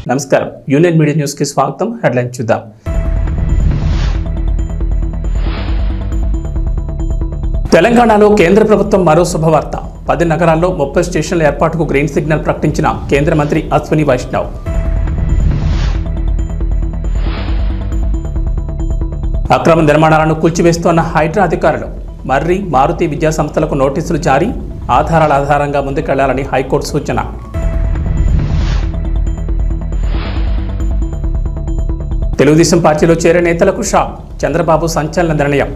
నమస్కారం, union media news కి స్వాగతం. హెడ్లైన్ చూద్దాం. తెలంగాణలో కేంద్ర ప్రభుత్వం మరో శుభవార్త. 10 నగరాల్లో 30 స్టేషన్ల ఏర్పాటుకు గ్రీన్ సిగ్నల్ ప్రకటించిన కేంద్ర మంత్రి అశ్విని వైష్ణవ్. అక్రమ నిర్మాణాలను కూల్చివేస్తోన్న హైడ్రా అధికారులు. మర్రి, మారుతి విద్యా సంస్థలకు నోటీసులు జారీ. ఆధారాల ఆధారంగా ముందుకెళ్లాలని హైకోర్టు సూచన. తెలుగుదేశం పార్టీలో చేరే నేతలకు షాక్. చంద్రబాబు సంచలన నిర్ణయం.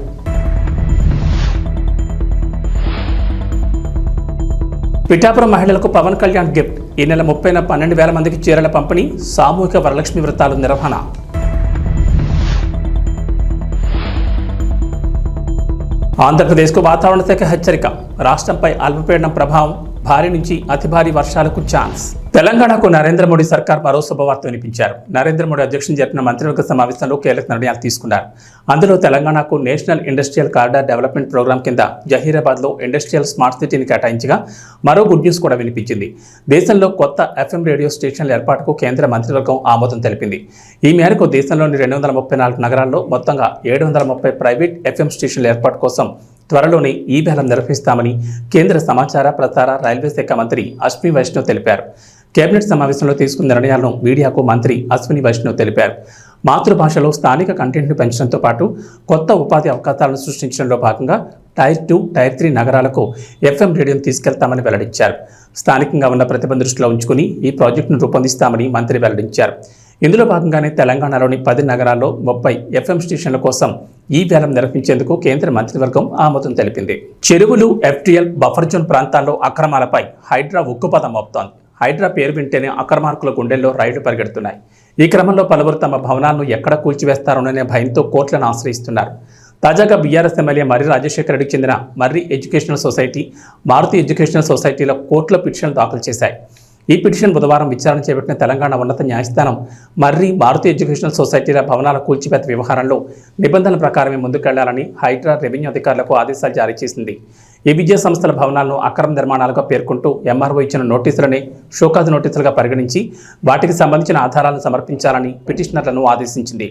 పిఠాపురం మహిళలకు పవన్ కళ్యాణ్ గిఫ్ట్. ఈ నెల 30న 12,000 మందికి చీరల పంపిణీ. సామూహిక వరలక్ష్మి వ్రతాలు నిర్వహణ. ఆంధ్రప్రదేశ్కు వాతావరణ శాఖ హెచ్చరిక. రాష్ట్రంపై అల్పపీడనం ప్రభావం. భారీ నుంచి అతి భారీ వర్షాలకు ఛాన్స్. తెలంగాణకు నరేంద్ర మోడీ సర్కార్ మరో శుభవార్త వినిపించారు. నరేంద్ర మోడీ అధ్యక్షతన జరిపిన మంత్రివర్గ సమావేశంలో కీలక నిర్ణయాలు తీసుకున్నారు. అందులో తెలంగాణకు national industrial corridor development programme కింద జహీరాబాద్లో ఇండస్ట్రియల్ స్మార్ట్ సిటీని కేటాయించగా మరో గుడ్ న్యూస్ కూడా వినిపించింది. దేశంలో కొత్త FM రేడియో స్టేషన్ల ఏర్పాటుకు కేంద్ర మంత్రివర్గం ఆమోదం తెలిపింది. ఈ మేరకు దేశంలోని 234 నగరాల్లో మొత్తంగా 730 ప్రైవేట్ FM స్టేషన్ల ఏర్పాటు కోసం త్వరలోనే ఈ వేలం నిర్వహిస్తామని కేంద్ర సమాచార ప్రసార రైల్వే శాఖ మంత్రి అశ్విని వైష్ణవ్ తెలిపారు. కేబినెట్ సమావేశంలో తీసుకున్న నిర్ణయాలను మీడియాకు మంత్రి అశ్విని వైష్ణవ్ తెలిపారు. మాతృభాషలో స్థానిక కంటెంట్ను పెంచడంతో పాటు కొత్త ఉపాధి అవకాశాలను సృష్టించడంలో భాగంగా టైర్ 2, టైర్ 3 నగరాలకు FM రేడియోను తీసుకెళ్తామని వెల్లడించారు. స్థానికంగా ఉన్న ప్రతిభను దృష్టిలో ఉంచుకుని ఈ ప్రాజెక్టును రూపొందిస్తామని మంత్రి వెల్లడించారు. ఇందులో భాగంగానే తెలంగాణలోని 10 నగరాల్లో 30 FM స్టేషన్ల కోసం ఈ వేలం నిర్వహించేందుకు కేంద్ర మంత్రివర్గం ఆమోదం తెలిపింది. చెరువులు, FTL, బఫర్ జోన్ ప్రాంతాల్లో అక్రమాలపై హైడ్రా ఉక్కుపదం మోపుతోంది. హైడ్రా పేరు వింటేనే అక్రమార్కుల గుండెల్లో రైళ్లు పరిగెడుతున్నాయి. ఈ క్రమంలో పలువురు తమ భవనాలను ఎక్కడ కూల్చివేస్తారోననే భయంతో కోర్టులను ఆశ్రయిస్తున్నారు. తాజాగా బీఆర్ఎస్ ఎమ్మెల్యే మర్రి రాజశేఖర రెడ్డికి చెందిన మర్రి ఎడ్యుకేషనల్ సొసైటీ, మారుతి ఎడ్యుకేషనల్ సొసైటీల కోర్టులో పిటిషన్లు దాఖలు చేశాయి. ఈ పిటిషన్ బుధవారం విచారణ చేపట్టిన తెలంగాణ ఉన్నత న్యాయస్థానం మర్రి, మారుతి ఎడ్యుకేషనల్ సొసైటీల భవనాల కూల్చివేత వ్యవహారంలో నిబంధనల ప్రకారమే ముందుకెళ్లాలని హైడ్రా రెవెన్యూ అధికారులకు ఆదేశాలు జారీ చేసింది. ఈ విద్యా సంస్థల భవనాలను అక్రమ నిర్మాణాలుగా పేర్కొంటూ MRO ఇచ్చిన నోటీసులనే షోకాజ్ నోటీసులుగా పరిగణించి వాటికి సంబంధించిన ఆధారాలను సమర్పించాలని పిటిషనర్లను ఆదేశించింది.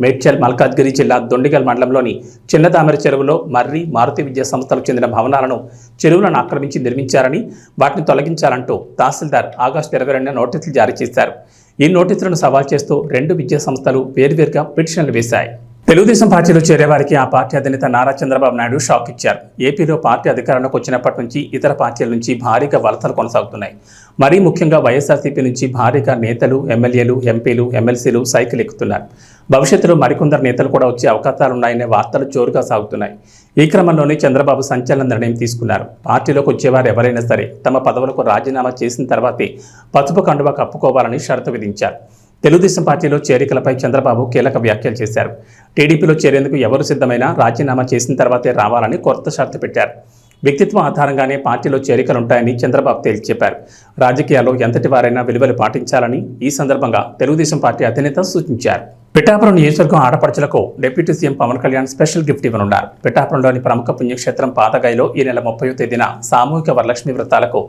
మేడ్చల్, మల్కాజ్గిరి జిల్లా దొండిగల్ మండలంలోని చిన్నదామెర చెరువులో మర్రి, మారుతి విద్యా సంస్థలకు చెందిన భవనాలను చెరువులను ఆక్రమించి నిర్మించారని, వాటిని తొలగించాలంటూ తహసీల్దార్ ఆగస్టు 22న నోటీసులు జారీ చేశారు. ఈ నోటీసులను సవాల్ చేస్తూ 2 విద్యా సంస్థలు వేర్వేరుగా పిటిషన్లు వేశాయి. తెలుగుదేశం పార్టీలో చేరేవారికి ఆ పార్టీ అధినేత నారా చంద్రబాబు నాయుడు షాక్ ఇచ్చారు. ఏపీలో పార్టీ అధికారంలోకి వచ్చినప్పటి నుంచి ఇతర పార్టీల నుంచి భారీగా వలసలు కొనసాగుతున్నాయి. మరీ ముఖ్యంగా వైఎస్ఆర్సీపీ నుంచి భారీగా నేతలు, ఎమ్మెల్యేలు, ఎంపీలు, ఎమ్మెల్సీలు సైకిల్ ఎక్కుతున్నారు. భవిష్యత్తులో మరికొందరు నేతలు కూడా వచ్చే అవకాశాలున్నాయనే వార్తలు జోరుగా సాగుతున్నాయి. ఈ క్రమంలోనే చంద్రబాబు సంచలన నిర్ణయం తీసుకున్నారు. పార్టీలోకి వచ్చేవారు ఎవరైనా సరే తమ పదవులకు రాజీనామా చేసిన తర్వాతే పసుపు కండువా కప్పుకోవాలని షరతు విధించారు. తెలుగుదేశం పార్టీలో చేరికలపై చంద్రబాబు కీలక వ్యాఖ్యలు చేశారు. టీడీపీలో చేరేందుకు ఎవరు సిద్ధమైనా రాజీనామా చేసిన తర్వాతే రావాలని కొత్త షరతు పెట్టారు. వ్యక్తిత్వం ఆధారంగానే పార్టీలో చేరికలుంటాయని చంద్రబాబు తేల్చి చెప్పారు. రాజకీయాల్లో ఎంతటి వారైనా విలువలు పాటించాలని ఈ సందర్భంగా తెలుగుదేశం పార్టీ అధినేత సూచించారు. పిఠాపురం నియోజకవర్గం ఆడపడుచులకు deputy CM Pawan Kalyan special gift ఇవ్వనున్నారు. పిఠాపురంలోని ప్రముఖ పుణ్యక్షేత్రం పాతగాయలో ఈ నెల 30వ తేదీన సామూహిక వరలక్ష్మి వ్రతాలకు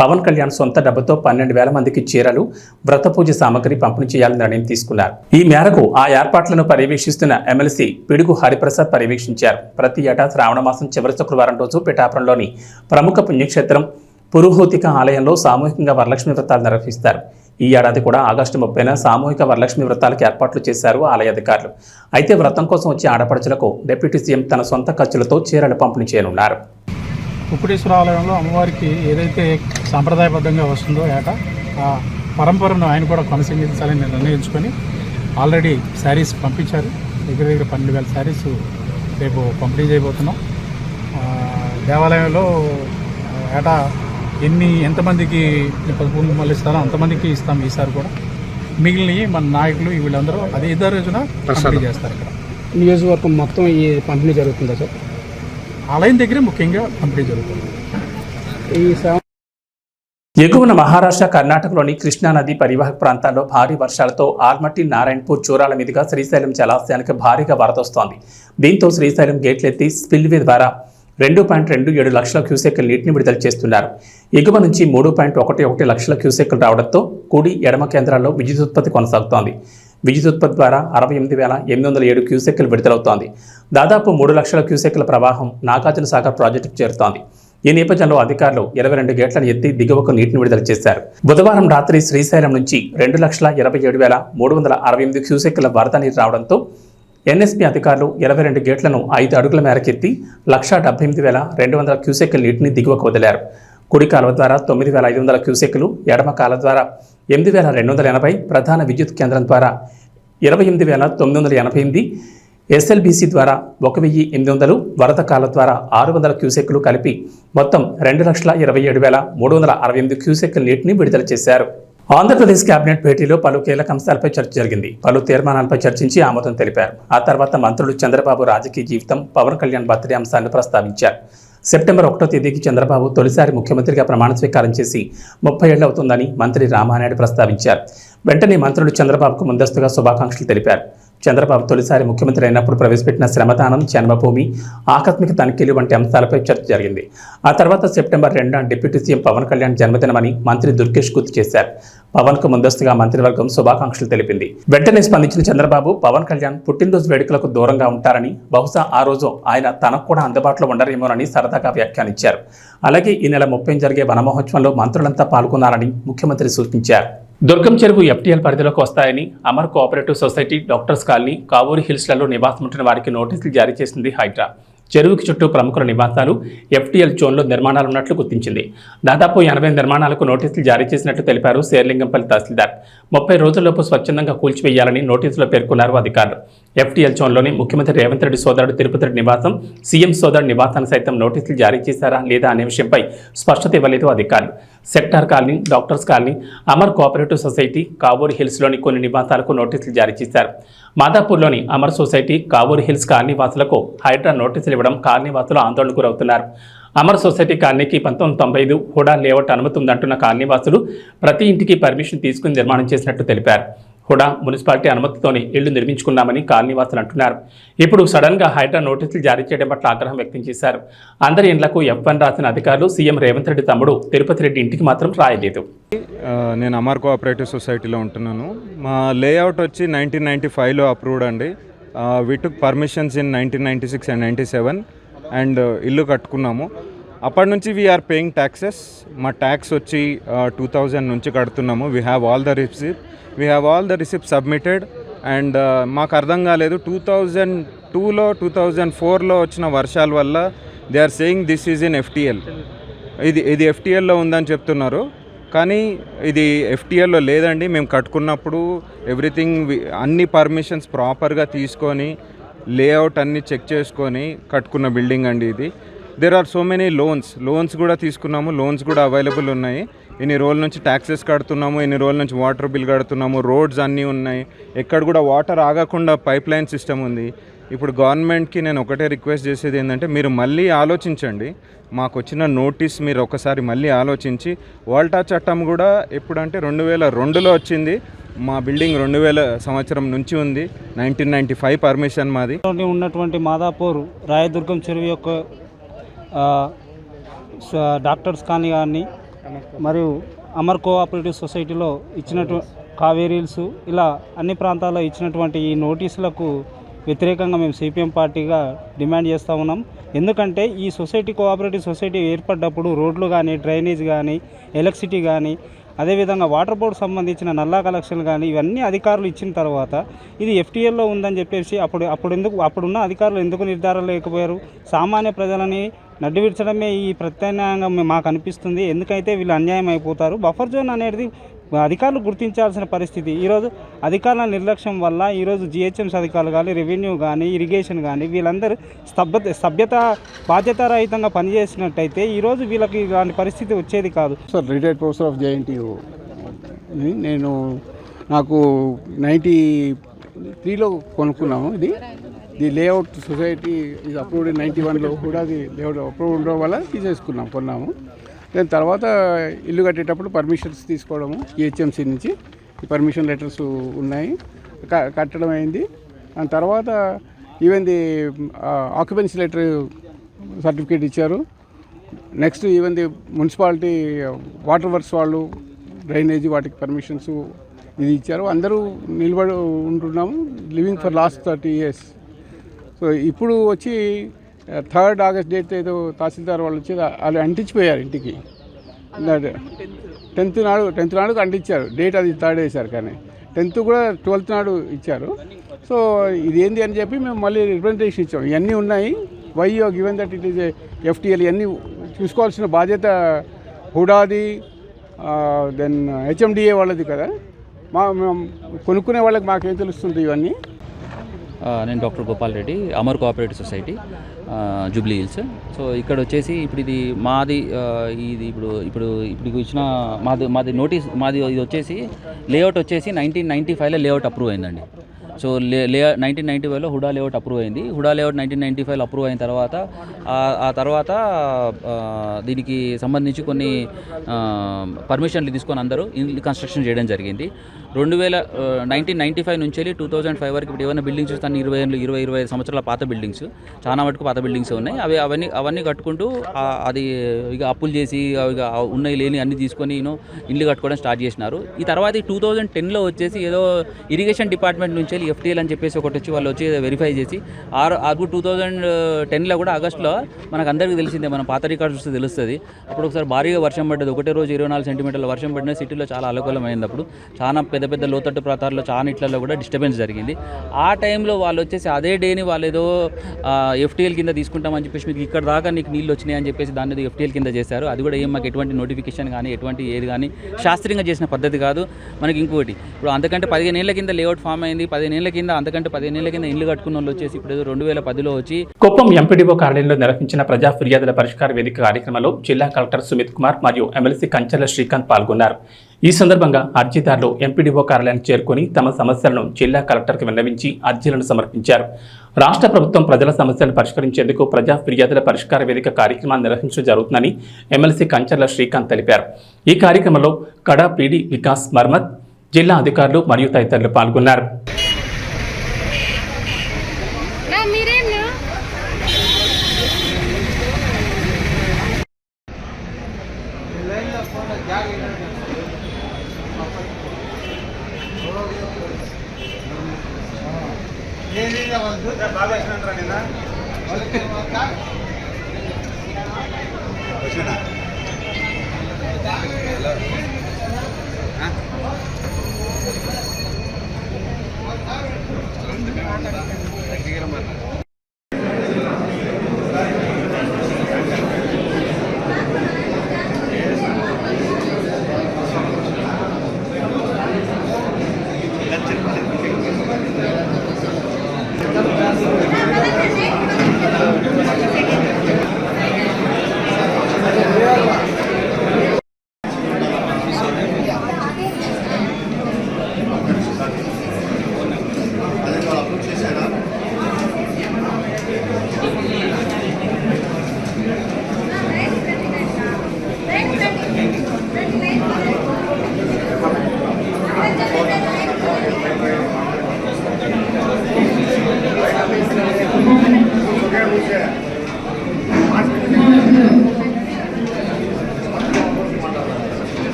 పవన్ కళ్యాణ్ సొంత డబ్బుతో 12,000 మందికి చీరలు, వ్రత పూజ సామగ్రి పంపిణీ చేయాలని నిర్ణయం తీసుకున్నారు. ఈ మేరకు ఆ ఏర్పాట్లను పర్యవేక్షిస్తున్న ఎమ్మెల్సీ పిడుగు హరిప్రసాద్ పర్యవేక్షించారు. ప్రతి ఏటా శ్రావణ మాసం చివరి శుక్రవారం రోజు పిఠాపురంలోని ప్రముఖ పుణ్యక్షేత్రం పురుహూతిక ఆలయంలో సామూహికంగా వరలక్ష్మి వ్రతాలు నిర్వహిస్తారు. ఈ ఏడాది కూడా ఆగస్టు 30న సామూహిక వరలక్ష్మి వ్రతాలకు ఏర్పాట్లు చేశారు ఆలయ అధికారులు. అయితే వ్రతం కోసం వచ్చే ఆడపడుచులకు డిప్యూటీ సీఎం తన సొంత ఖర్చులతో చీరలు పంపిణీ చేయనున్నారు. కుక్కుటేశ్వర ఆలయంలో అమ్మవారికి ఏదైతే సాంప్రదాయబద్ధంగా వస్తుందో ఏటా ఆ పరంపరను ఆయన కూడా కొనసాగించాలని నిర్ణయించుకొని ఆల్రెడీ శారీస్ పంపించారు. దగ్గర 12,000 శారీస్ రేపు పంపిణీ చేయబోతున్నాం. దేవాలయంలో ఏటా ఎంతమందికి పసుపు కుంకుమలు ఇస్తారో అంతమందికి ఇస్తాం. ఈసారి కూడా మిగిలినవి మన నాయకులు వీళ్ళందరూ అదే ఇద్దరు రోజున పంపిణీ చేస్తారు. ఇక్కడ నియోజకవర్గం మొత్తం ఈ పంపిణీ జరుగుతుందా సార్? ఆలయం దగ్గరే ముఖ్యంగా పంపిణీ జరుగుతుంది. ఎగువన మహారాష్ట్ర, కర్ణాటకలోని కృష్ణానది పరివాహక ప్రాంతాల్లో భారీ వర్షాలతో ఆల్మట్టి, నారాయణపూర్, చూరాల మీదుగా శ్రీశైలం జలాశయానికి భారీగా వరదొస్తోంది. దీంతో శ్రీశైలం గేట్లెత్తి స్పిల్వే ద్వారా 2.27 లక్షల క్యూసెక్కుల నీటిని విడుదల చేస్తున్నారు. ఎగువ నుంచి 3.11 లక్షల క్యూసెక్కులు రావడంతో కుడి ఎడమ కేంద్రాల్లో విద్యుత్ ఉత్పత్తి కొనసాగుతోంది. విద్యుత్ ఉత్పత్తి ద్వారా 68,807 క్యూసెక్కులు విడుదలవుతోంది. దాదాపు 3 లక్షల క్యూసెక్కుల ప్రవాహం నాగార్జున సాగర్ ప్రాజెక్టుకు చేరుతోంది. ఈ నేపథ్యంలో అధికారులు 22 గేట్లను ఎత్తి దిగువకు నీటిని విడుదల చేశారు. బుధవారం రాత్రి శ్రీశైలం నుంచి 2,27,368 క్యూసెక్కుల వరద నీరు రావడంతో ఎన్ఎస్పీ అధికారులు 22 గేట్లను 5 అడుగుల మేరకెత్తి 1,78,200 క్యూసెక్కుల నీటిని దిగువకు వదిలారు. కుడి కాలువ ద్వారా 9,500 క్యూసెక్కులు, ఎడమ కాలువ ద్వారా 8,280, ప్రధాన విద్యుత్ కేంద్రం ద్వారా 28,988, ఎస్ఎల్బీసీ ద్వారా 1,800, వరద కాలువ ద్వారా 600 క్యూసెక్కులు కలిపి మొత్తం 2,27,368 క్యూసెక్కుల నీటిని విడుదల చేశారు. ఆంధ్రప్రదేశ్ కేబినెట్ భేటీలో పలు కీలక అంశాలపై చర్చ జరిగింది. పలు తీర్మానాలపై చర్చించి ఆమోదం తెలిపారు. ఆ తర్వాత మంత్రులు చంద్రబాబు రాజకీయ జీవితం, పవన్ కళ్యాణ్ బర్త్డే అంశాన్ని ప్రస్తావించారు. సెప్టెంబర్ 1వ తేదీకి చంద్రబాబు తొలిసారి ముఖ్యమంత్రిగా ప్రమాణ స్వీకారం చేసి 30 ఏళ్లు అవుతుందని మంత్రి రామానాయుడు ప్రస్తావించారు. వెంటనే మంత్రులు చంద్రబాబుకు ముందస్తుగా శుభాకాంక్షలు తెలిపారు. చంద్రబాబు తొలిసారి ముఖ్యమంత్రి అయినప్పుడు ప్రవేశపెట్టిన శ్రమదానం, జన్మభూమి, ఆకస్మిక తనిఖీలు వంటి అంశాలపై చర్చ జరిగింది. ఆ తర్వాత సెప్టెంబర్ 2న డిప్యూటీ సీఎం పవన్ కళ్యాణ్ జన్మదినమని మంత్రి దుర్గేష్ గుర్తు చేశారు. పవన్ కు ముందస్తుగా మంత్రివర్గం శుభాకాంక్షలు తెలిపింది. వెంటనే స్పందించిన చంద్రబాబు పవన్ కళ్యాణ్ పుట్టినరోజు వేడుకలకు దూరంగా ఉంటారని, బహుశా ఆ రోజు ఆయన తనకు కూడా అందుబాటులో ఉండరేమోనని సరదాగా వ్యాఖ్యానించారు. అలాగే ఈ నెల 30 జరిగే వనమహోత్సవంలో మంత్రులంతా పాల్గొనాలని ముఖ్యమంత్రి సూచించారు. దుర్గం చెరువు ఎఫ్టీఎల్ పరిధిలోకి వస్తాయని Amar cooperative society, doctors colony, Kavuri హిల్స్లలో నివాసం ఉంటున్న వారికి నోటీసులు జారీ చేసింది హైడ్రా. చెరువుకి చుట్టూ ప్రముఖుల నివాసాలు, ఎఫ్టీఎల్ జోన్లో నిర్మాణాలు ఉన్నట్లు గుర్తించింది. దాదాపు 80 నిర్మాణాలకు నోటీసులు జారీ చేసినట్లు తెలిపారు శేర్లింగంపల్లి తహసీల్దార్. 30 రోజుల్లోపు స్వచ్ఛందంగా కూల్చివేయాలని నోటీసులో పేర్కొన్నారు అధికారులు. ఎఫ్టీఎల్ జోన్లోని ముఖ్యమంత్రి రేవంత్ రెడ్డి సోదరుడు తిరుపతి రెడ్డి నివాసం, సీఎం సోదరుడు నివాసాన్ని సైతం నోటీసులు జారీ చేశారా లేదా అనే విషయంపై స్పష్టత ఇవ్వలేదు అధికారులు. Sector colony, doctors colony, Amar cooperative society, Kavuri హిల్స్లోని కొన్ని నివాసాలకు నోటీసులు జారీ చేశారు. మాదాపూర్లోని Amar society, Kavuri hills colony వాసులకు హైడ్రా నోటీసులు ఇవ్వడం కాలనీ వాసులు ఆందోళనకు గురవుతున్నారు. అమర్ సొసైటీ కాలనీకి 1995 హుడా లేఅవుట్ అనుమతి ఉందంటున్న కాలనీ వాసులు ప్రతి ఇంటికి పర్మిషన్ తీసుకుని నిర్మాణం చేసినట్టు తెలిపారు. హుడా మున్సిపాలిటీ అనుమతితోనే ఇళ్లు నిర్మించుకున్నామని కాలనీవాసులు అంటున్నారు. ఇప్పుడు సడన్ గా హైడ్రా నోటీసులు జారీ చేయడం పట్ల ఆగ్రహం వ్యక్తం చేశారు. అందరి ఇండ్లకు F1 రాసిన అధికారులు సీఎం రేవంత్ రెడ్డి తమ్ముడు తిరుపతి రెడ్డి ఇంటికి మాత్రం రాయలేదు. నేను అమర్ కోఆపరేటివ్ సొసైటీలో ఉంటున్నాను. మా లేఅవుట్ వచ్చి 1995లో అప్రూవ్డ్ అండి. We took permissions in 1996 and 97 and ఇల్లు కట్టుకున్నాము. అప్పటి నుంచి వీఆర్ పేయింగ్ ట్యాక్సెస్. మా ట్యాక్స్ వచ్చి 2000 నుంచి కడుతున్నాము. We have all the receipt submitted and మాకు అర్థం కాలేదు 2002లో 2004లో వచ్చిన వర్షాల వల్ల they are saying this is in FTL. ఇది ఎఫ్టీఎల్లో ఉందని చెప్తున్నారు, కానీ ఇది ఎఫ్టీఎల్లో లేదండి. మేము కట్టుకున్నప్పుడు ఎవ్రీథింగ్ అన్ని పర్మిషన్స్ ప్రాపర్గా తీసుకొని లేఅవుట్ అన్ని చెక్ చేసుకొని కట్టుకున్న బిల్డింగ్ అండి ఇది. There are so many loans కూడా తీసుకున్నాము. లోన్స్ కూడా అవైలబుల్ ఉన్నాయి. ఇన్ని రోజుల నుంచి ట్యాక్సెస్ కడుతున్నాము, ఇన్ని రోజుల నుంచి వాటర్ బిల్ కడుతున్నాము. రోడ్స్ అన్నీ ఉన్నాయి. ఎక్కడ కూడా వాటర్ ఆగకుండా పైప్ లైన్ సిస్టమ్ ఉంది. ఇప్పుడు గవర్నమెంట్కి నేను ఒకటే రిక్వెస్ట్ చేసేది ఏంటంటే, మీరు మళ్ళీ ఆలోచించండి. మాకు వచ్చిన నోటీస్ మీరు ఒకసారి మళ్ళీ ఆలోచించి, వాల్టా చట్టం కూడా ఎప్పుడంటే 2002లో వచ్చింది. మా బిల్డింగ్ 2000 సంవత్సరం నుంచి ఉంది. 1995 పర్మిషన్ మాది. ఉన్నటువంటి మాదాపూర్ రాయదుర్గం చెరువు యొక్క డాక్టర్స్ కాలనీ కానీ మరియు అమర్ కోఆపరేటివ్ సొసైటీలో ఇచ్చినటు కావేరీ హిల్స్ ఇలా అన్ని ప్రాంతాల్లో ఇచ్చినటువంటి ఈ నోటీసులకు వ్యతిరేకంగా మేము సిపిఎం పార్టీగా డిమాండ్ చేస్తూ ఉన్నాం. ఎందుకంటే ఈ కోఆపరేటివ్ సొసైటీ ఏర్పడ్డప్పుడు రోడ్లు కానీ, డ్రైనేజ్ కానీ, ఎలక్ట్రిసిటీ కానీ, అదేవిధంగా వాటర్ బోర్డు సంబంధించిన నల్లా కలెక్షన్ కానీ ఇవన్నీ అధికారులు ఇచ్చిన తర్వాత ఇది ఎఫ్టీఎల్లో ఉందని చెప్పేసి అప్పుడున్న అధికారులు ఎందుకు నిర్ధారణ లేకపోయారు? సామాన్య ప్రజలని నడ్డివిడ్చడమే ఈ ప్రత్యామ్నాయంగా మాకు అనిపిస్తుంది. ఎందుకైతే వీళ్ళు అన్యాయం అయిపోతారు. బఫర్ జోన్ అనేది అధికారులు గుర్తించాల్సిన పరిస్థితి. ఈరోజు అధికారుల నిర్లక్ష్యం వల్ల ఈరోజు జిహెచ్ఎంసీ అధికారులు కానీ, రెవెన్యూ కానీ, ఇరిగేషన్ కానీ వీళ్ళందరూ బాధ్యతారహితంగా పనిచేసినట్టయితే ఈరోజు వీళ్ళకి ఇలాంటి పరిస్థితి వచ్చేది కాదు. Sir, retired professor of JNTU. నాకు 93లో కొనుక్కున్నాము. ఇది లేఅవుట్ సొసైటీ ఇది అప్రూవ్డ్ 91లో కూడా అది లేఅవుట్ అప్రూవ్డ్ ఉండడం వల్ల కొన్నాము. దాని తర్వాత ఇల్లు కట్టేటప్పుడు పర్మిషన్స్ తీసుకోవడము GHMC నుంచి ఈ పర్మిషన్ లెటర్స్ ఉన్నాయి, కట్టడం అయింది. దాని తర్వాత even the occupancy letter certificate ఇచ్చారు. Next even the municipality water works వాళ్ళు డ్రైనేజీ వాటికి పర్మిషన్స్ ఇది ఇచ్చారు. అందరూ నిలబడి ఉంటున్నాము living for last 30 years. So ఇప్పుడు వచ్చి 3rd August డేట్ ఏదో తహసీల్దార్ వాళ్ళు వచ్చి వాళ్ళు అంటించిపోయారు ఇంటికి. 10th నాడు అంటించారు. డేట్ అది 3rd వేశారు, కానీ 10th కూడా 12th నాడు ఇచ్చారు. సో ఇది ఏంది అని చెప్పి మేము మళ్ళీ రిప్రజెంటేషన్ ఇచ్చాము. ఇవన్నీ ఉన్నాయి. Why you given that it is FTL ఇవన్నీ చూసుకోవాల్సిన బాధ్యత హుడాది దెన్ HMDA వాళ్ళది కదా. మేము కొనుక్కునే వాళ్ళకి మాకేం తెలుస్తుంది ఇవన్నీ. నేను doctor Gopal Reddy, Amar cooperative society, Jubilee hills. So ఇక్కడ వచ్చేసి ఇప్పుడు ఇది మాది ఇది ఇప్పుడు ఇచ్చిన మాది నోటీస్ ఇది వచ్చేసి లేఅవుట్ వచ్చేసి 1995లో లేఅవుట్ అప్రూవ్ అయిందండి. సో 1995లో హుడా లేఅవుట్ అప్రూవ్ అయింది. హుడా లేఅవుట్ 1995లో అప్రూవ్ అయిన తర్వాత ఆ తర్వాత దీనికి సంబంధించి కొన్ని పర్మిషన్లు తీసుకొని అందరూ ఇల్లు కన్స్ట్రక్షన్ చేయడం జరిగింది. 1995 నుంచి 2005 వరకు ఇప్పుడు ఏమైనా బిల్డింగ్స్ చూస్తాను 25 సంవత్సరాల పాత బిల్డింగ్స్, చాలా మటుకు పాత బిల్డింగ్స్ ఉన్నాయి. అవన్నీ కట్టుకుంటూ అది ఇక అప్పులు చేసి ఇక ఉన్నాయి లేని అన్ని తీసుకొని ఇల్లు కట్టుకోవడం స్టార్ట్ చేసినారు. ఈ తర్వాత 2010లో వచ్చేసి ఏదో ఇరిగేషన్ డిపార్ట్మెంట్ నుంచి FTL అని చెప్పేసి ఒకటి వచ్చి వాళ్ళు వచ్చి వెరిఫై చేసి అది 2010లో కూడా ఆగస్టులో మనకు అందరికీ తెలిసిందే, మన పాత రికార్డ్స్ చూస్తే తెలుస్తుంది. అప్పుడు ఒకసారి భారీగా వర్షం పడ్డది. ఒకటే రోజు 24 సెంటీమీటర్ల వర్షం పడిన సిటీలో చాలా అలకూలం అయింది. అప్పుడు చాలా పెద్ద లోతట్టు ప్రాంతాల్లో చాలా ఇట్లలో కూడా డిస్టర్బెన్స్ జరిగింది. ఆ టైంలో వాళ్ళు వచ్చేసి అదే డేని వాళ్ళు ఏదో FTL కింద తీసుకుంటామని చెప్పేసి మీకు ఇక్కడ దాకా నీకు నీళ్ళు వచ్చినాయి అని చెప్పేసి దాన్ని ఏదో FTL కింద చేశారు. అది కూడా మాకు ఎటువంటి నోటిఫికేషన్ కానీ ఎటువంటి ఏది కానీ శాస్త్రీయంగా చేసిన పద్ధతి కాదు. మనకి ఇంకోటి ఇప్పుడు అంతకంటే 15 ఏళ్ల కింద లేఅవుట్ ఫామ్ అయింది. 15 ఏళ్ల కింద అంతకంటే 15 ఏళ్ల కింద ఇల్లు కట్టుకున్న వాళ్ళు వచ్చేసి ఇప్పుడు 2010లో వచ్చి కుప్పం ఎంపీడీఓ కార్యాలయంలో నిర్వహించిన ప్రజా ఫిర్యాదుల పరిష్కార వేదిక కార్యక్రమంలో జిల్లా కలెక్టర్ సుమిత్ కుమార్ మరియు ఎమ్మెల్సీ కంచర్ల శ్రీకాంత్ పాల్గొన్నారు. ఈ సందర్భంగా అర్జీదారులు ఎంపీడీఓ కార్యాలయానికి చేరుకుని తమ సమస్యలను జిల్లా కలెక్టర్కి విన్నవించి అర్జీలను సమర్పించారు. రాష్ట్ర ప్రభుత్వం ప్రజల సమస్యలను పరిష్కరించేందుకు ప్రజా ఫిర్యాదుల పరిష్కార వేదిక కార్యక్రమాన్ని నిర్వహించడం జరుగుతుందని ఎమ్మెల్సీ కంచర్ల శ్రీకాంత్ తెలిపారు. ఈ కార్యక్రమంలో కడా పీడీ వికాస్ మర్మత్, జిల్లా అధికారులు మరియు తదితరులు పాల్గొన్నారు.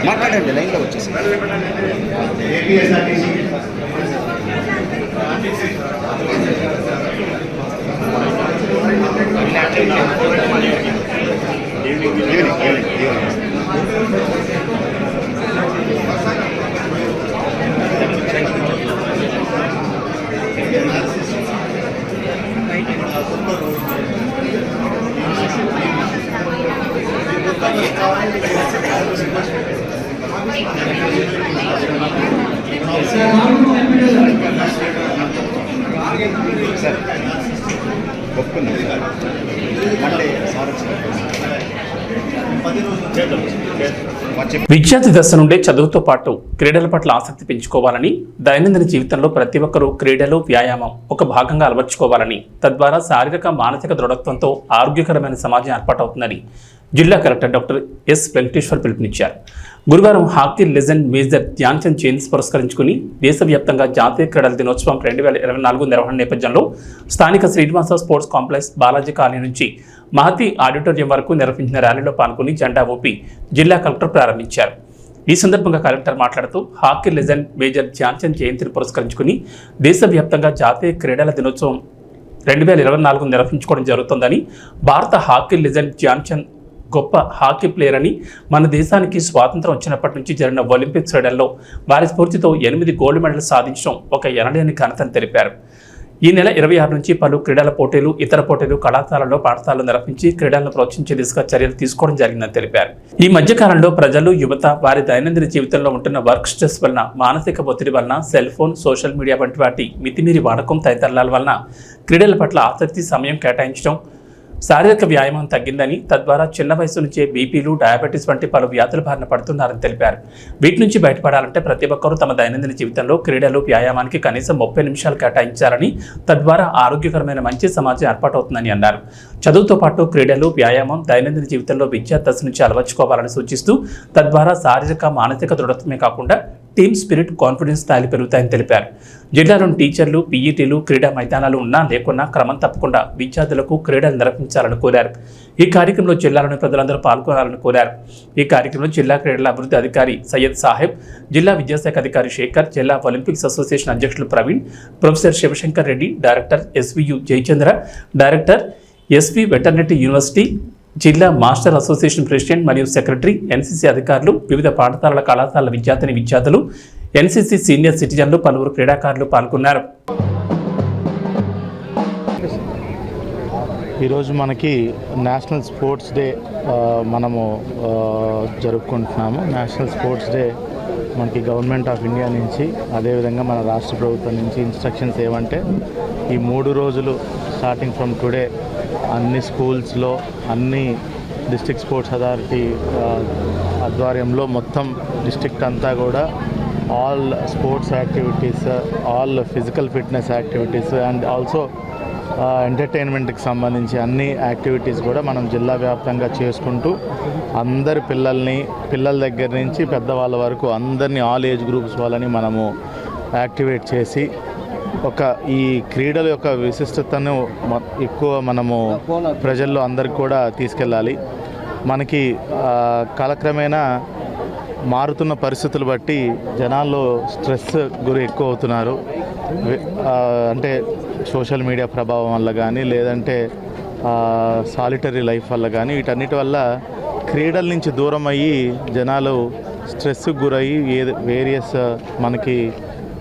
మాట్లాడండి లైన్లో వచ్చేసి సార్ ఒప్పుకున్నాం మండే సార్ 10 రోజులు విద్యార్థి దశ నుండే చదువుతో పాటు క్రీడల పట్ల ఆసక్తి పెంచుకోవాలని, దైనందిన జీవితంలో ప్రతి ఒక్కరూ క్రీడలు, వ్యాయామం ఒక భాగంగా అలవర్చుకోవాలని, తద్వారా శారీరక మానసిక దృఢత్వంతో ఆరోగ్యకరమైన సమాజం ఏర్పాటవుతుందని జిల్లా కలెక్టర్ డాక్టర్ ఎస్ వెంకటేశ్వర్ పిలుపునిచ్చారు. గురువారం hockey legend major Dhyan Chand జయంతి పురస్కరించుకుని దేశవ్యాప్తంగా జాతీయ క్రీడల దినోత్సవం 2024 నిర్వహణ నేపథ్యంలో స్థానిక Srinivasa sports complex, Balaji colony నుంచి మహతి ఆడిటోరియం వరకు నిర్వహించిన ర్యాలీలో పాల్గొని జెండా ఊపి జిల్లా కలెక్టర్ ప్రారంభించారు. ఈ సందర్భంగా కలెక్టర్ మాట్లాడుతూ hockey legend major Dhyan Chand జయంతిని పురస్కరించుకుని దేశవ్యాప్తంగా జాతీయ క్రీడల దినోత్సవం 2024 నిర్వహించుకోవడం జరుగుతోందని, భారత హాకీ లెజెండ్ ధ్యాన్ చంద్ గొప్ప హాకీ ప్లేయర్ అని, మన దేశానికి స్వాతంత్రం వచ్చినప్పటి నుంచి జరిగిన ఒలింపిక్స్ క్రీడల్లో వారి స్ఫూర్తితో 8 గోల్డ్ మెడల్ సాధించడం ఒక ఎనలేని ఘనతని తెలిపారు. ఈ నెల 26 నుంచి పలు క్రీడల పోటీలు, ఇతర పోటీలు కళాశాలల్లో, పాఠశాలలో నిర్వహించి క్రీడలను ప్రోత్సహించే దిశగా చర్యలు తీసుకోవడం జరిగిందని తెలిపారు. ఈ మధ్యకాలంలో ప్రజలు, యువత వారి దైనందిన జీవితంలో ఉంటున్న వర్క్ స్ట్రెస్ వలన, మానసిక ఒత్తిడి వలన, సెల్ ఫోన్, సోషల్ మీడియా వంటి వాటి మితిమీరి వాడకం తదితరాల వలన క్రీడల పట్ల ఆసక్తి, సమయం కేటాయించడం, శారీరక వ్యాయామం తగ్గిందని, తద్వారా చిన్న వయసు నుంచే బీపీలు, డయాబెటీస్ వంటి పలు వ్యాధుల బారిన పడుతున్నారని తెలిపారు. వీటి నుంచి బయటపడాలంటే ప్రతి ఒక్కరూ తమ దైనందిన జీవితంలో క్రీడలు, వ్యాయామానికి కనీసం 30 నిమిషాలు కేటాయించాలని, తద్వారా ఆరోగ్యకరమైన మంచి సమాజం ఏర్పాటవుతుందని అన్నారు. చదువుతో పాటు క్రీడలు, వ్యాయామం దైనందిన జీవితంలో విద్యార్థి దశ నుంచి అలవర్చుకోవాలని సూచిస్తూ, తద్వారా శారీరక, మానసిక దృఢత్వమే కాకుండా టీమ్ స్పిరిట్, కాన్ఫిడెన్స్ స్థాయిలు పెరుగుతాయని తెలిపారు. జిల్లాలోని టీచర్లు, పీఈటీలు క్రీడా మైదానాలు ఉన్నా లేకున్నా క్రమం తప్పకుండా విద్యార్థులకు క్రీడలు నిర్వహించాలని కోరారు. ఈ కార్యక్రమంలో జిల్లాలోని ప్రజలందరూ పాల్గొనాలని కోరారు. ఈ కార్యక్రమంలో జిల్లా క్రీడల అభివృద్ధి అధికారి సయ్యద్ సాహెబ్, జిల్లా విద్యాశాఖ అధికారి శేఖర్, జిల్లా ఒలింపిక్స్ అసోసియేషన్ అధ్యక్షులు Praveen, professor Shivashankar Reddy, director SVU Jayachandra, director SV veterinary university, జిల్లా మాస్టర్ అసోసియేషన్ ప్రెసిడెంట్ మరియు సెక్రటరీ, ఎన్సీసీ అధికారులు, వివిధ పాఠశాలల, కళాశాలల విద్యార్థులు, ఎన్సీసీ సీనియర్ సిటిజన్లు, పలువురు క్రీడాకారులు పాల్గొన్నారు. ఈరోజు మనకి నేషనల్ స్పోర్ట్స్ డే మనము జరుపుకుంటున్నాము. నేషనల్ స్పోర్ట్స్ డే మనకి గవర్నమెంట్ ఆఫ్ ఇండియా నుంచి, అదేవిధంగా మన రాష్ట్ర ప్రభుత్వం నుంచి ఇన్స్ట్రక్షన్స్ ఏమంటే, ఈ 3 రోజులు స్టార్టింగ్ ఫ్రమ్ టుడే అన్ని స్కూల్స్లో, అన్ని డిస్ట్రిక్ట్ స్పోర్ట్స్ అథారిటీ ఆధ్వర్యంలో మొత్తం డిస్ట్రిక్ట్ అంతా కూడా all sports activities, all physical fitness activities and also ఎంటర్టైన్మెంట్కి సంబంధించి అన్ని యాక్టివిటీస్ కూడా మనం జిల్లా వ్యాప్తంగా చేసుకుంటూ అందరి పిల్లల దగ్గర నుంచి పెద్దవాళ్ళ వరకు అందరినీ, ఆల్ ఏజ్ గ్రూప్స్ వాళ్ళని మనము యాక్టివేట్ చేసి ఈ క్రీడల యొక్క విశిష్టతను ఎక్కువ మనము ప్రజల్లో అందరికి కూడా తీసుకెళ్ళాలి. మనకి కాలక్రమేణా మారుతున్న పరిస్థితులు బట్టి జనాల్లో స్ట్రెస్ గురి ఎక్కువ అవుతున్నారు. అంటే సోషల్ మీడియా ప్రభావం వల్ల కానీ, లేదంటే సాలిటరీ లైఫ్ వల్ల కానీ, వీటన్నిటి వల్ల క్రీడల నుంచి దూరం అయ్యి జనాలు స్ట్రెస్కి గురయ్యి వేరియస్ మనకి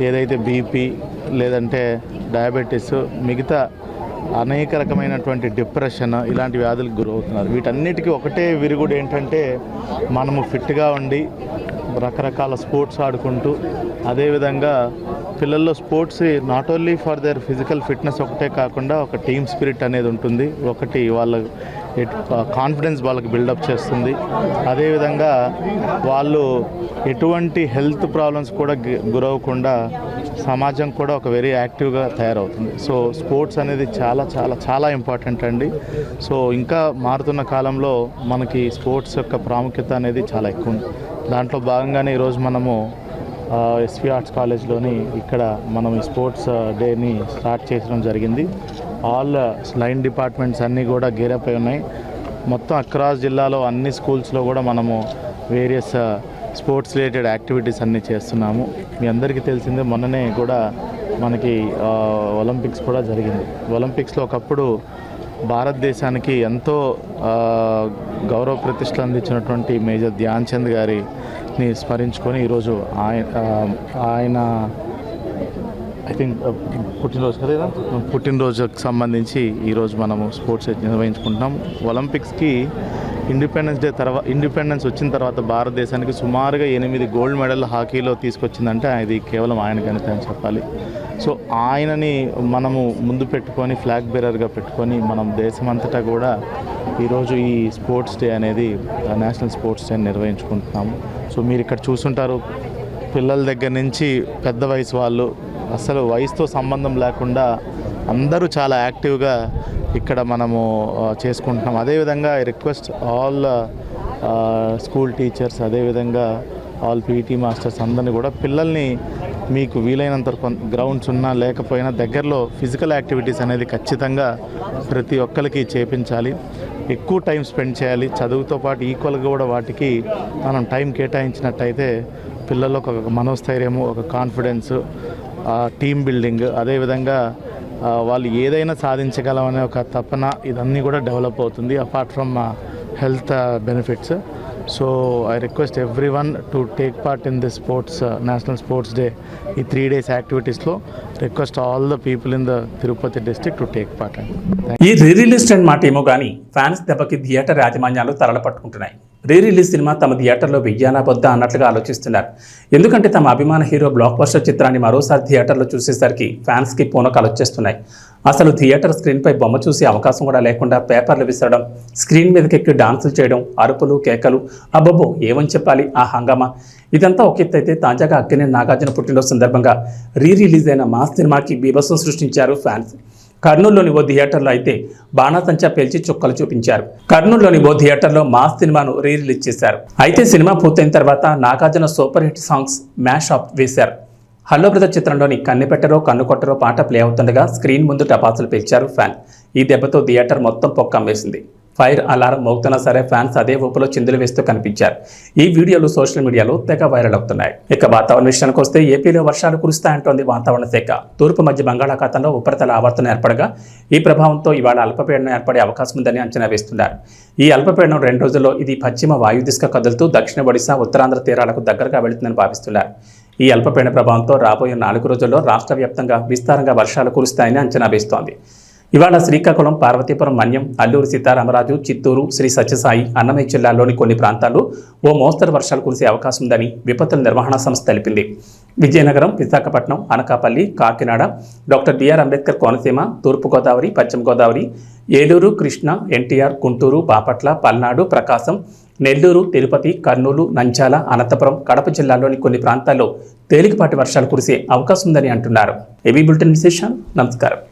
ఏదైతే బీపీ, లేదంటే డయాబెటీస్, మిగతా అనేక రకమైనటువంటి డిప్రెషన్, ఇలాంటి వ్యాధులకు గురవుతున్నారు. వీటన్నిటికీ ఒకటే విరుగుడు ఏంటంటే, మనము ఫిట్గా ఉండి రకరకాల స్పోర్ట్స్ ఆడుకుంటూ, అదేవిధంగా పిల్లల్లో sports not only for their physical fitness ఒకటే కాకుండా ఒక టీమ్ స్పిరిట్ అనేది ఉంటుంది. ఒకటి వాళ్ళ కాన్ఫిడెన్స్ వాళ్ళకి బిల్డప్ చేస్తుంది. అదేవిధంగా వాళ్ళు ఎటువంటి హెల్త్ ప్రాబ్లమ్స్ కూడా గురవకుండా సమాజం కూడా ఒక వెరీ యాక్టివ్గా తయారవుతుంది. సో స్పోర్ట్స్ అనేది చాలా చాలా చాలా ఇంపార్టెంట్ అండి. సో ఇంకా మారుతున్న కాలంలో మనకి స్పోర్ట్స్ యొక్క ప్రాముఖ్యత అనేది చాలా ఎక్కువ ఉంది. దాంట్లో భాగంగానే ఈరోజు మనము ఎస్వి ఆర్ట్స్ కాలేజ్లోని ఇక్కడ మనం ఈ స్పోర్ట్స్ డేని స్టార్ట్ చేయడం జరిగింది. ఆల్ లైన్ డిపార్ట్మెంట్స్ అన్నీ కూడా గేరప్ అయి ఉన్నాయి. మొత్తం అక్రాస్ జిల్లాలో అన్ని స్కూల్స్లో కూడా మనము వేరియస్ స్పోర్ట్స్ రిలేటెడ్ యాక్టివిటీస్ అన్నీ చేస్తున్నాము. మీ అందరికీ తెలిసిందే, మొన్ననే కూడా మనకి ఒలింపిక్స్ కూడా జరిగింది. ఒలింపిక్స్లో ఒకప్పుడు భారతదేశానికి ఎంతో గౌరవ ప్రతిష్టలు అందించినటువంటి మేజర్ ధ్యాన్ చంద్ గారిని స్మరించుకొని ఈరోజు ఆయన ఐ థింక్ పుట్టినరోజు కదా, పుట్టినరోజుకి సంబంధించి ఈరోజు మనము స్పోర్ట్స్ నిర్వహించుకుంటున్నాం. ఒలింపిక్స్కి ఇండిపెండెన్స్ వచ్చిన తర్వాత భారతదేశానికి సుమారుగా 8 గోల్డ్ మెడల్ హాకీలో తీసుకొచ్చిందంటే అది కేవలం ఆయన ఘనత అని చెప్పాలి. సో ఆయనని మనము ముందు పెట్టుకొని, ఫ్లాగ్ బేరర్గా పెట్టుకొని మనం దేశమంతటా కూడా ఈరోజు ఈ స్పోర్ట్స్ డే అనేది నేషనల్ స్పోర్ట్స్ డే నిర్వహించుకుంటున్నాము. సో మీరు ఇక్కడ చూసుంటారు, పిల్లల దగ్గర నుంచి పెద్ద వయసు వాళ్ళు, అసలు వయసుతో సంబంధం లేకుండా అందరూ చాలా యాక్టివ్గా ఇక్కడ మనము చేసుకుంటున్నాం. అదేవిధంగా I request all school teachers, అదేవిధంగా ఆల్ పీటీ మాస్టర్స్ అందరినీ కూడా పిల్లల్ని మీకు వీలైనంత గ్రౌండ్స్ ఉన్నా లేకపోయినా దగ్గరలో ఫిజికల్ యాక్టివిటీస్ అనేది ఖచ్చితంగా ప్రతి ఒక్కరికి చేపించాలి. ఎక్కువ టైం స్పెండ్ చేయాలి. చదువుతో పాటు ఈక్వల్గా కూడా వాటికి మనం టైం కేటాయించినట్టయితే పిల్లల్లో ఒక మనోస్థైర్యము, ఒక కాన్ఫిడెన్స్, టీమ్ బిల్డింగ్, అదేవిధంగా వాళ్ళు ఏదైనా సాధించగలమనే ఒక తపన, ఇదన్నీ కూడా డెవలప్ అవుతుంది apart from health benefits. So I request every one to take part in this sports national sports day. ఈ 3 days యాక్టివిటీస్లో request all the people in the Tirupati district to take part. ఈ రీ రిలీజ్ ట్రెండ్ మాట ఏమో కానీ fans దెబ్బకి theatre యాజమాన్యాలు తరల పట్టుకుంటున్నాయి. Re release cinema తమ థియేటర్లో వెయ్యానా వద్దా అన్నట్లుగా ఆలోచిస్తున్నారు. ఎందుకంటే తమ అభిమాన హీరో బ్లాక్ బస్టర్ చిత్రాన్ని మరోసారి థియేటర్లో చూసేసరికి ఫ్యాన్స్కి పూనకాలు వచ్చేస్తున్నాయి. అసలు థియేటర్ స్క్రీన్పై బొమ్మ చూసే అవకాశం కూడా లేకుండా పేపర్లు విసరడం, స్క్రీన్ మీదకెక్కి డాన్సులు చేయడం, అరుపులు కేకలు, అబ్బబ్బో ఏమని చెప్పాలి ఆ హంగామా. ఇదంతా ఒక ఎత్తు అయితే తాజాగా అక్కినేని నాగార్జున పుట్టినరోజు సందర్భంగా రీ రిలీజ్ అయిన మాస్ సినిమాకి బీభత్సం సృష్టించారు ఫ్యాన్స్. కర్నూలులోని ఓ థియేటర్లో అయితే బాణాసంచా పేల్చి చుక్కలు చూపించారు. కర్నూలులోని ఓ థియేటర్లో మాస్ సినిమాను రీ రిలీజ్ చేశారు. అయితే సినిమా పూర్తయిన తర్వాత Nagarjuna super hit songs mash up వేశారు. హలో బ్రదర్ చిత్రంలోని కన్నెపెట్టరో కన్ను కొట్టరో పాట ప్లే అవుతుండగా స్క్రీన్ ముందు టపాసులు పేల్చారు ఫ్యాన్. ఈ దెబ్బతో థియేటర్ మొత్తం పొక్కమ్మేసింది. ఫైర్ అలారం మోగుతున్నా సరే ఫ్యాన్స్ అదే ఊపులో చిందులు వేస్తూ కనిపించారు. ఈ వీడియోలు సోషల్ మీడియాలో తెగ వైరల్ అవుతున్నాయి. ఇక వాతావరణ విషయానికి వస్తే ఏపీలో వర్షాలు కురుస్తాయంటోంది వాతావరణ శాఖ. తూర్పు మధ్య బంగాళాఖాతంలో ఉపరితల ఆవర్తనం ఏర్పడగా ఈ ప్రభావంతో ఇవాళ అల్పపీడనం ఏర్పడే అవకాశం ఉందని అంచనా వేస్తున్నారు. ఈ అల్పపీడనం 2 రోజుల్లో ఇది పశ్చిమ వాయు దిశగా కదులుతూ దక్షిణ ఒడిశా, ఉత్తరాంధ్ర తీరాలకు దగ్గరగా వెళుతుందని భావిస్తున్నారు. ఈ అల్పపీడన ప్రభావంతో రాబోయే 4 రోజుల్లో రాష్ట్ర వ్యాప్తంగా విస్తారంగా వర్షాలు కురుస్తాయని అంచనా వేస్తోంది. ఇవాళ శ్రీకాకుళం, పార్వతీపురం, మన్యం, అల్లూరు సీతారామరాజు, చిత్తూరు, శ్రీ సత్యసాయి, అన్నమయ్య జిల్లాల్లోని కొన్ని ప్రాంతాల్లో ఓ మోస్తరు వర్షాలు కురిసే అవకాశం ఉందని విపత్తుల నిర్వహణ సంస్థ తెలిపింది. విజయనగరం, విశాఖపట్నం, అనకాపల్లి, కాకినాడ, డాక్టర్ బిఆర్ అంబేద్కర్ కోనసీమ, తూర్పుగోదావరి, పశ్చిమ గోదావరి, ఏలూరు, కృష్ణా, ఎన్టీఆర్, గుంటూరు, బాపట్ల, పల్నాడు, ప్రకాశం, నెల్లూరు, తిరుపతి, కర్నూలు, నంద్యాల, అనంతపురం, కడప జిల్లాల్లోని కొన్ని ప్రాంతాల్లో తేలికపాటి వర్షాలు కురిసే అవకాశం ఉందని అంటున్నారు. ఏబీ బులెటిన్ విశేషాలు. నమస్కారం.